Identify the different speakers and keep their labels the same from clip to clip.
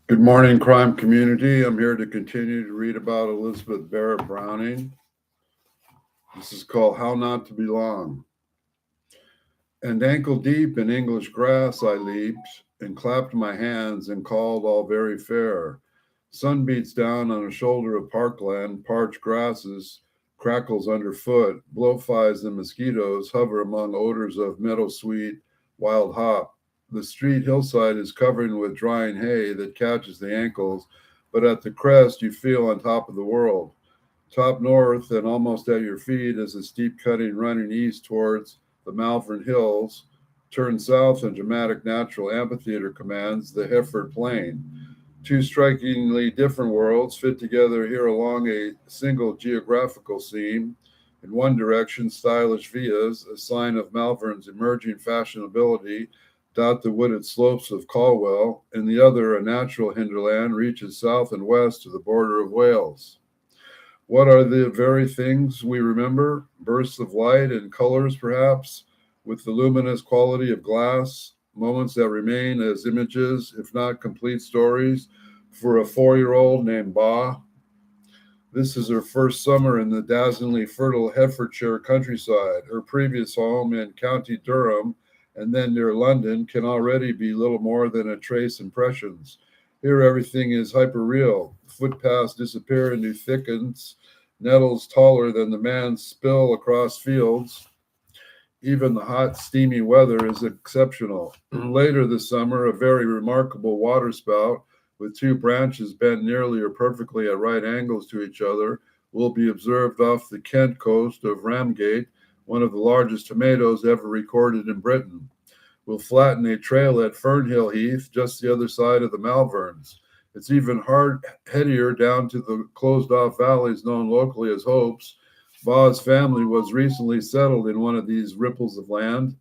Speaker 1: Good morning, crime community. I'm here to continue to read about Elizabeth Barrett Browning. This is called How Not to Belong. And ankle deep in English grass I leaped and clapped my hands and called all very fair. Sun beats down on a shoulder of parkland, parched grasses, crackles underfoot, blowflies and mosquitoes hover among odors of meadowsweet, wild hop. The street hillside is covered with drying hay that catches the ankles, but at the crest you feel on top of the world. Top north and almost at your feet is a steep cutting running east towards the Malvern Hills. Turn south and dramatic natural amphitheater commands the Hereford Plain. Two strikingly different worlds fit together here along a single geographical seam. In one direction, stylish villas, a sign of Malvern's emerging fashionability, dot the wooded slopes of Calwell. In the other, a natural hinterland reaches south and west to the border of Wales. What are the very things we remember? Bursts of light and colors, perhaps, with the luminous quality of glass, moments that remain as images, if not complete stories, for a 4-year-old named Ba. This is her first summer in the dazzlingly fertile Herefordshire countryside. Her previous home in County Durham and then near London can already be little more than a trace impressions. Here everything is hyperreal. Footpaths disappear into thickets, nettles taller than the man's spill across fields. Even the hot, steamy weather is exceptional. Later this summer, a very remarkable waterspout with two branches bent nearly or perfectly at right angles to each other will be observed off the Kent coast of Ramgate, one of the largest tomatoes ever recorded in Britain. Will flatten a trail at Fernhill Heath, just the other side of the Malverns. It's even headier down to the closed off valleys known locally as Hopes. Ba's family was recently settled in one of these ripples of land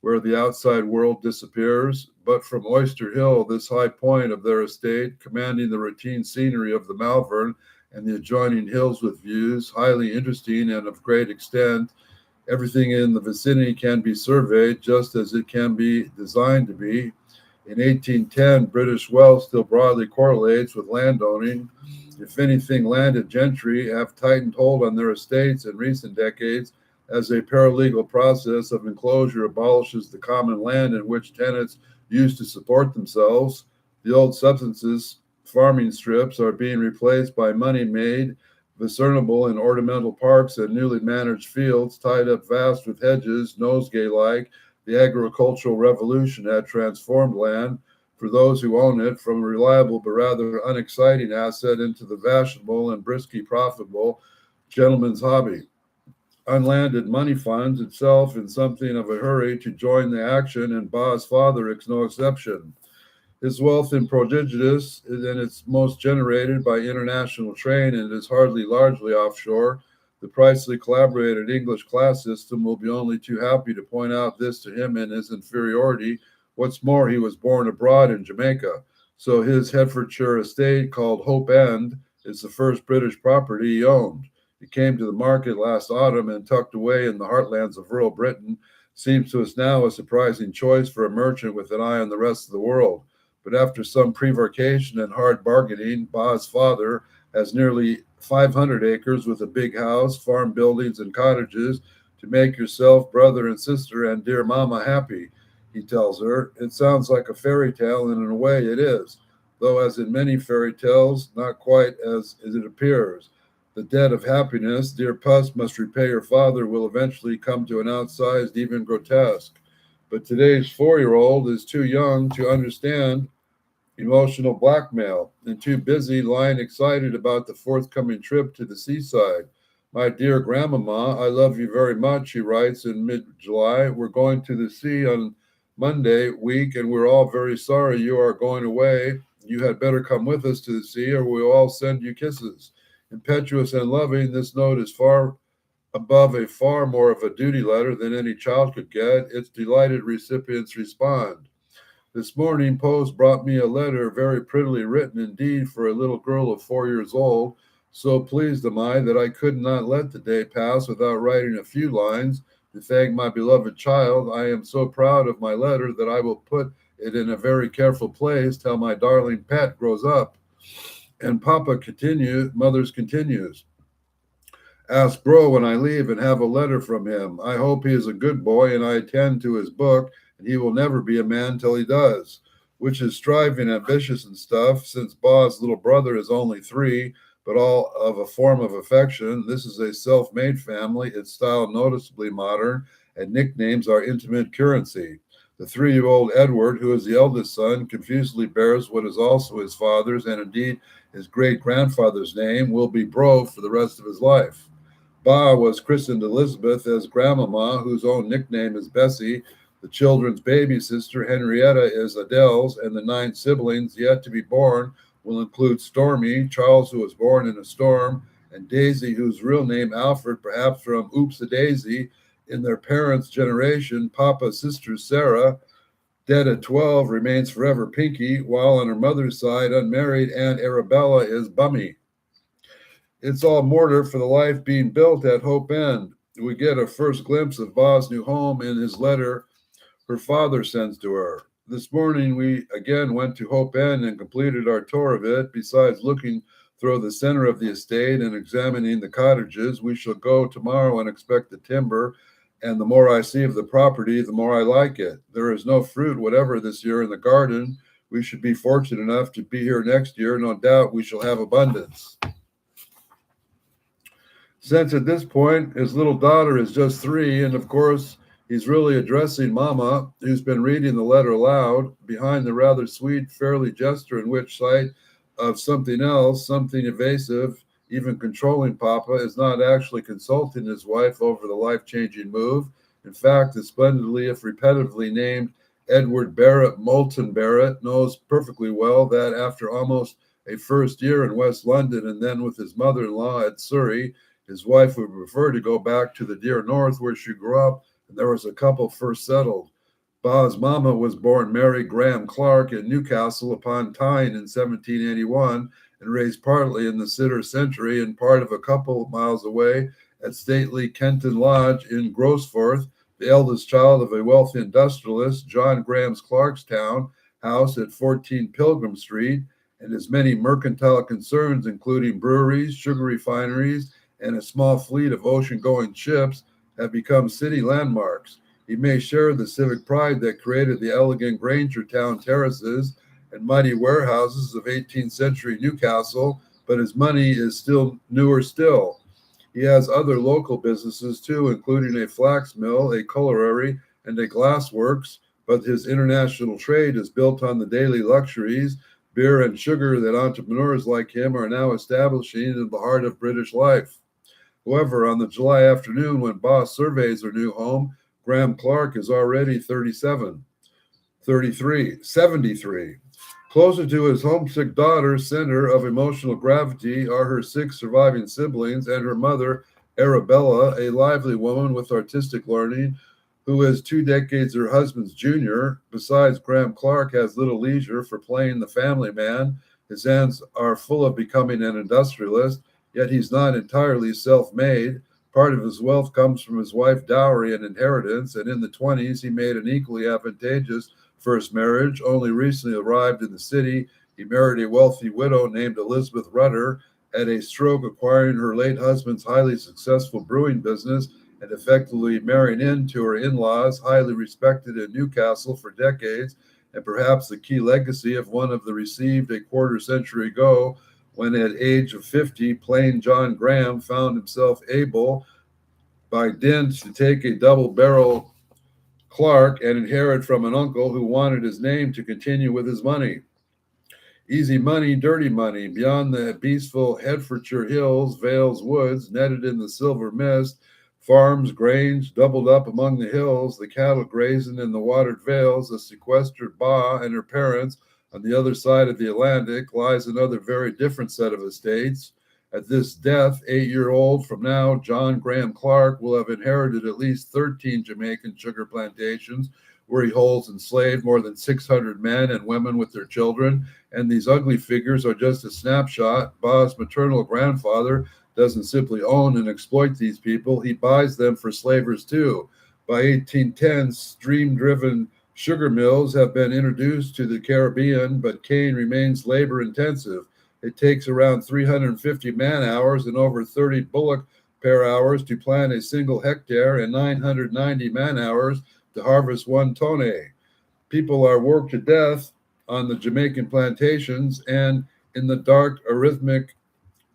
Speaker 1: where the outside world disappears. But from Oyster Hill, this high point of their estate, commanding the routine scenery of the Malvern and the adjoining hills with views, highly interesting and of great extent, everything in the vicinity can be surveyed just as it can be designed to be. In 1810, British wealth still broadly correlates with landowning. If anything, landed gentry have tightened hold on their estates in recent decades as a paralegal process of enclosure abolishes the common land in which tenants used to support themselves. The old substances farming strips are being replaced by money made discernible in ornamental parks and newly managed fields tied up vast with hedges, nosegay-like. The agricultural revolution had transformed land, for those who own it, from a reliable but rather unexciting asset into the fashionable and briskly profitable gentleman's hobby. Unlanded money funds itself in something of a hurry to join the action, and Ba's father is no exception. His wealth is prodigious, and it's most generated by international trade and is hardly largely offshore. The Pricely collaborated English class system will be only too happy to point out this to him in his inferiority. What's more, he was born abroad in Jamaica, so his Herefordshire estate, called Hope End, is the first British property he owned. It came to the market last autumn and tucked away in the heartlands of rural Britain. Seems to us now a surprising choice for a merchant with an eye on the rest of the world. But after some prevarication and hard bargaining, Ba's father has nearly 500 acres with a big house, farm buildings, and cottages to make yourself, brother and sister, and dear mama happy, he tells her. It sounds like a fairy tale, and in a way it is, though, as in many fairy tales, not quite as it appears. The debt of happiness dear Puss must repay her father will eventually come to an outsized, even grotesque. But today's 4-year-old is too young to understand emotional blackmail and too busy lying excited about the forthcoming trip to the seaside. My dear grandmama, I love you very much, he writes in mid-July. We're going to the sea on Monday week, and we're all very sorry you are going away. You had better come with us to the sea, or we'll all send you kisses. Impetuous and loving, this note is far above a far more of a duty letter than any child could get. Its delighted recipients respond. This morning, post brought me a letter very prettily written indeed for a little girl of 4 years old. So pleased am I that I could not let the day pass without writing a few lines to thank my beloved child. I am so proud of my letter that I will put it in a very careful place till my darling pet grows up. And Mother's continues. Ask Bro when I leave and have a letter from him. I hope he is a good boy and I attend to his book, and he will never be a man till he does. Which is striving, ambitious and stuff, since Ba's little brother is only 3, but all of a form of affection. This is a self-made family, its style noticeably modern, and nicknames are intimate currency. The 3-year-old Edward, who is the eldest son, confusedly bears what is also his father's, and indeed his great-grandfather's name, will be Bro for the rest of his life. Ba was christened Elizabeth as Grandmama, whose own nickname is Bessie. The children's baby sister, Henrietta, is Adele's, and the 9 siblings yet to be born will include Stormy, Charles, who was born in a storm, and Daisy, whose real name Alfred, perhaps from Oops-a-Daisy. In their parents' generation, Papa's sister Sarah, dead at 12, remains forever Pinky, while on her mother's side, unmarried, Aunt Arabella is Bummy. It's all mortar for the life being built at Hope End. We get a first glimpse of Ba's new home in his letter her father sends to her. This morning we again went to Hope End and completed our tour of it. Besides looking through the center of the estate and examining the cottages, we shall go tomorrow and inspect the timber, and the more I see of the property, the more I like it. There is no fruit whatever this year in the garden. We should be fortunate enough to be here next year. No doubt we shall have abundance. Since at this point his little daughter is just 3, and of course he's really addressing Mama, who's been reading the letter aloud, behind the rather sweet, fairly gesture in which sight of something else, something evasive, even controlling Papa, is not actually consulting his wife over the life-changing move. In fact, the splendidly, if repetitively named Edward Barrett, Moulton Barrett, knows perfectly well that after almost a first year in West London and then with his mother-in-law at Surrey, his wife would prefer to go back to the dear north where she grew up, and there was a couple first settled. Ba's mama was born Mary Graham Clark in Newcastle upon Tyne in 1781 and raised partly in the Sitter Century and part of a couple miles away at stately Kenton Lodge in Grosforth, the eldest child of a wealthy industrialist, John Graham's Clarkstown house at 14 Pilgrim Street, and his many mercantile concerns, including breweries, sugar refineries, and a small fleet of ocean-going ships, have become city landmarks. He may share the civic pride that created the elegant Grangertown terraces and mighty warehouses of 18th century Newcastle, but his money is still newer still. He has other local businesses too, including a flax mill, a colliery, and a glass works, but his international trade is built on the daily luxuries, beer and sugar that entrepreneurs like him are now establishing in the heart of British life. However, on the July afternoon when Ba surveys her new home, Graham Clark is already 73. Closer to his homesick daughter, center of emotional gravity, are her 6 surviving siblings and her mother, Arabella, a lively woman with artistic learning, who is 2 decades her husband's junior. Besides, Graham Clark has little leisure for playing the family man. His hands are full of becoming an industrialist, yet he's not entirely self-made. Part of his wealth comes from his wife's dowry and inheritance, and in the 20s he made an equally advantageous first marriage. Only recently arrived in the city, he married a wealthy widow named Elizabeth Rutter, at a stroke acquiring her late husband's highly successful brewing business and effectively marrying into her in-laws, highly respected in Newcastle for decades, and perhaps the key legacy of one of the received a quarter century ago, when at age of 50, plain John Graham found himself able, by dint, to take a double-barrel Clark and inherit from an uncle who wanted his name to continue with his money. Easy money, dirty money, beyond the peaceful Hertfordshire hills, vales, woods, netted in the silver mist, farms, grange, doubled up among the hills, the cattle grazing in the watered vales, a sequestered Ba and her parents. On the other side of the Atlantic lies another very different set of estates. At this death, 8-year-old from now, John Graham Clark will have inherited at least 13 Jamaican sugar plantations, where he holds enslaved more than 600 men and women with their children. And these ugly figures are just a snapshot. Ba's maternal grandfather doesn't simply own and exploit these people, he buys them for slavers too. By 1810, steam-driven Sugar mills have been introduced to the Caribbean, but cane remains labor intensive. It takes around 350 man hours and over 30 bullock pair hours to plant a single hectare and 990 man hours to harvest one tonne. People are worked to death on the Jamaican plantations, and in the dark arithmetic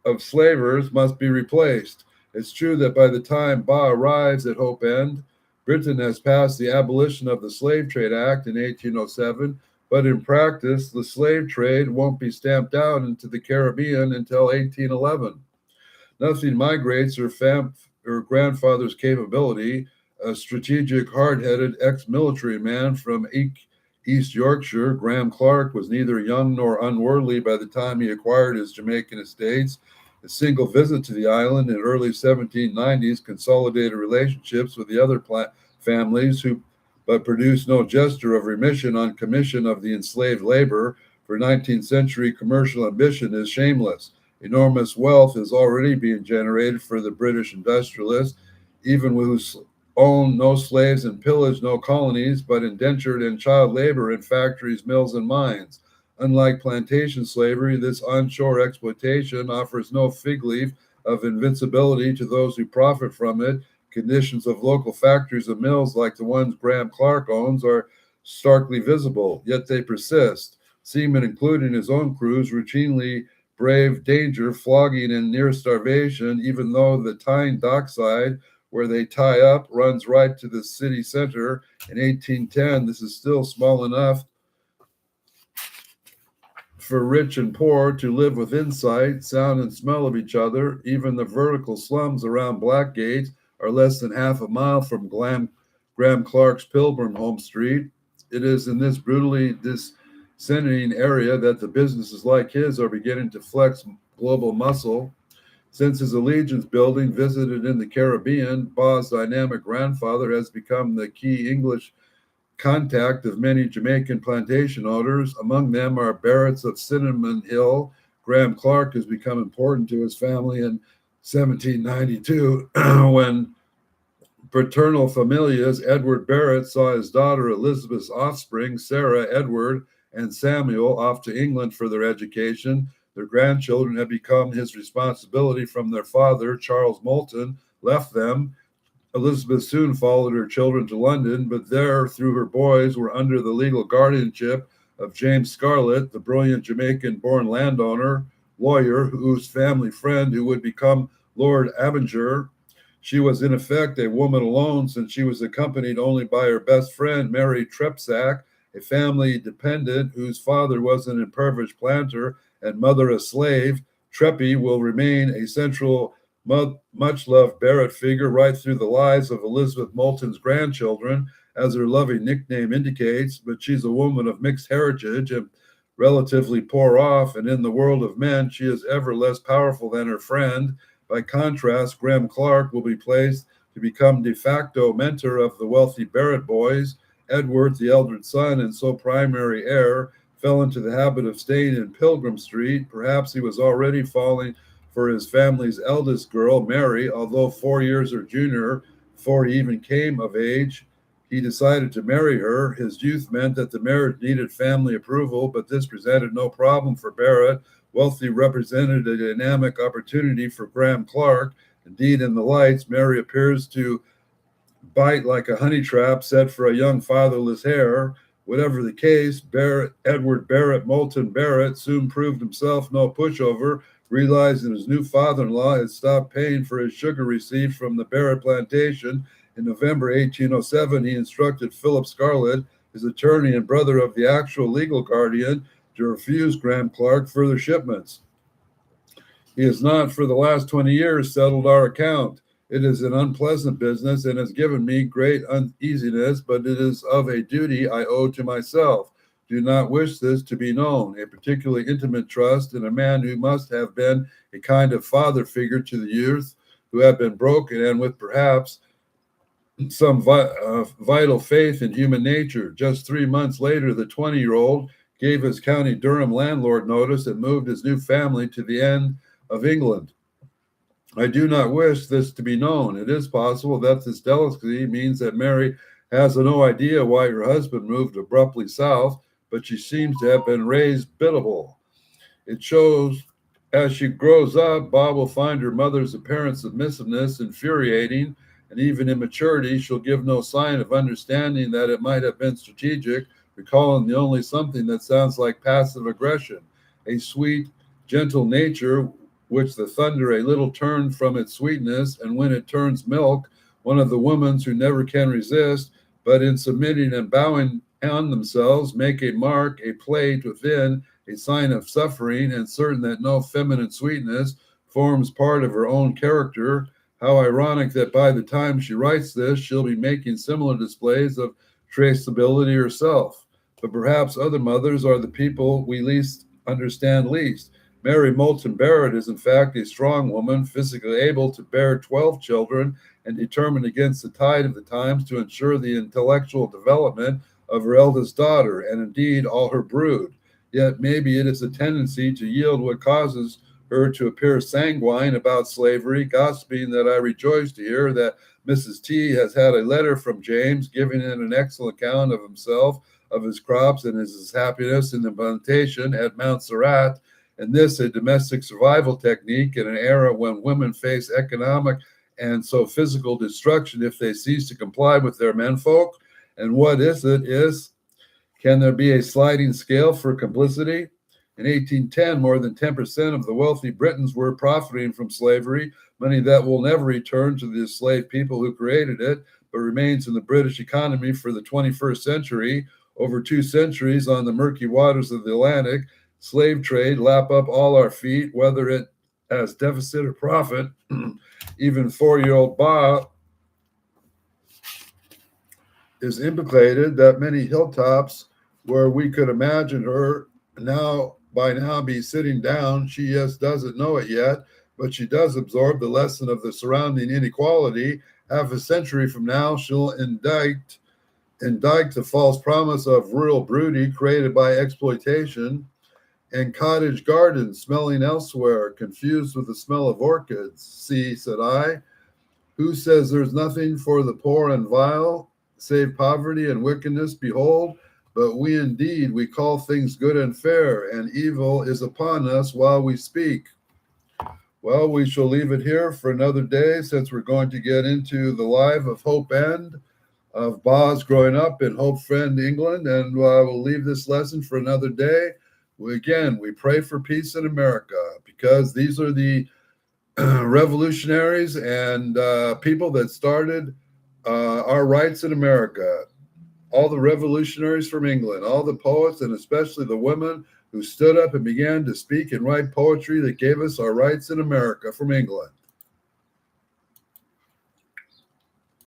Speaker 1: of slavers must be replaced. It's true that by the time Ba arrives at Hope End, Britain has passed the Abolition of the Slave Trade Act in 1807, but in practice, the slave trade won't be stamped out into the Caribbean until 1811. Nothing migrates her grandfather's capability. A strategic, hard-headed ex-military man from East Yorkshire, Graham Clark was neither young nor unworldly by the time he acquired his Jamaican estates. A single visit to the island in early 1790s consolidated relationships with the other families but produced no gesture of remission on commission of the enslaved labor, for 19th century commercial ambition is shameless. Enormous wealth is already being generated for the British industrialists, even who own no slaves and pillage no colonies, but indentured and child labor in factories, mills, and mines. Unlike plantation slavery, this onshore exploitation offers no fig leaf of invincibility to those who profit from it. Conditions of local factories and mills like the ones Graham Clark owns are starkly visible, yet they persist. Seamen, including his own crews, routinely brave danger, flogging, and near starvation, even though the Tyne dockside, where they tie up, runs right to the city center. In 1810, this is still small enough for rich and poor to live within sight, sound, and smell of each other. Even the vertical slums around Blackgate are less than half a mile from Graham Clark's Pilgrim Home Street. It is in this brutally dissenting area that the businesses like his are beginning to flex global muscle. Since his allegiance building visited in the Caribbean, Ba's dynamic grandfather has become the key English contact of many Jamaican plantation owners. Among them are Barrett's of Cinnamon Hill. Graham Clark has become important to his family in 1792 when paternal familias Edward Barrett saw his daughter Elizabeth's offspring, Sarah, Edward, and Samuel, off to England for their education. Their grandchildren had become his responsibility from their father, Charles Moulton, left them. Elizabeth soon followed her children to London, but there, through her boys, were under the legal guardianship of James Scarlett, the brilliant Jamaican-born landowner, lawyer, whose family friend, who would become Lord Abinger. She was in effect a woman alone, since she was accompanied only by her best friend, Mary Trepsack, a family dependent whose father was an impoverished planter and mother a slave. Treppy will remain a central, much-loved Barrett figure right through the lives of Elizabeth Moulton's grandchildren, as her loving nickname indicates, but she's a woman of mixed heritage and relatively poor off, and in the world of men, she is ever less powerful than her friend. By contrast, Graham Clark will be placed to become de facto mentor of the wealthy Barrett boys. Edward, the elder son and sole primary heir, fell into the habit of staying in Pilgrim Street. Perhaps he was already falling for his family's eldest girl, Mary, although 4 years her junior before he even came of age. He decided to marry her. His youth meant that the marriage needed family approval, but this presented no problem for Barrett. Wealthy represented a dynamic opportunity for Graham Clark. Indeed, in the lights, Mary appears to bite like a honey trap set for a young fatherless heir. Whatever the case, Edward Barrett Moulton Barrett soon proved himself no pushover, realizing his new father-in-law had stopped paying for his sugar received from the Barrett plantation. In November 1807, he instructed Philip Scarlett, his attorney and brother of the actual legal guardian, to refuse Graham Clark further shipments. He has not, for the last 20 years, settled our account. It is an unpleasant business and has given me great uneasiness, but it is of a duty I owe to myself. Do not wish this to be known. A particularly intimate trust in a man who must have been a kind of father figure to the youth, who have been broken, and with perhaps some vital faith in human nature. Just 3 months later, the 20-year-old gave his County Durham landlord notice and moved his new family to the end of England. I do not wish this to be known. It is possible that this delicacy means that Mary has no idea why her husband moved abruptly south, but she seems to have been raised biddable. It shows as she grows up, Bob will find her mother's apparent submissiveness infuriating, and even in maturity, she'll give no sign of understanding that it might have been strategic, recalling the only something that sounds like passive aggression, a sweet, gentle nature which the thunder a little turned from its sweetness, and when it turns milk, one of the women who never can resist, but in submitting and bowing on themselves, make a mark, a plate within, a sign of suffering, and certain that no feminine sweetness forms part of her own character. How ironic that by the time she writes this, she'll be making similar displays of traceability herself. But perhaps other mothers are the people we least understand least. Mary Moulton Barrett is, in fact, a strong woman, physically able to bear 12 children and determined against the tide of the times to ensure the intellectual development of her eldest daughter, and indeed all her brood. Yet maybe it is a tendency to yield what causes her to appear sanguine about slavery, gossiping that I rejoice to hear that Mrs. T has had a letter from James giving in an excellent account of himself, of his crops, and his happiness in the plantation at Mount Serrat, and this a domestic survival technique in an era when women face economic and so physical destruction if they cease to comply with their menfolk. And what is it is, can there be a sliding scale for complicity? In 1810, more than 10% of the wealthy Britons were profiting from slavery, money that will never return to the enslaved people who created it, but remains in the British economy for the 21st century. Over 2 centuries on the murky waters of the Atlantic, slave trade lap up all our feet, whether it as deficit or profit. Even 4-year-old Bob is implicated that many hilltops where we could imagine her by now be sitting down. She doesn't know it yet, but she does absorb the lesson of the surrounding inequality. Half a century from now, she'll indict the false promise of rural beauty created by exploitation and cottage gardens smelling elsewhere, confused with the smell of orchids. See, said I, who says there's nothing for the poor and vile, save poverty and wickedness? Behold, but we call things good and fair, and evil is upon us while we speak. Well, we shall leave it here for another day, since we're going to get into the life of Hope End, of Boz growing up in Hope Friend, England, and we'll leave this lesson for another day. Again, we pray for peace in America, because these are the revolutionaries and people that started our rights in America. All the revolutionaries from England, all the poets, and especially the women who stood up and began to speak and write poetry that gave us our rights in America from England.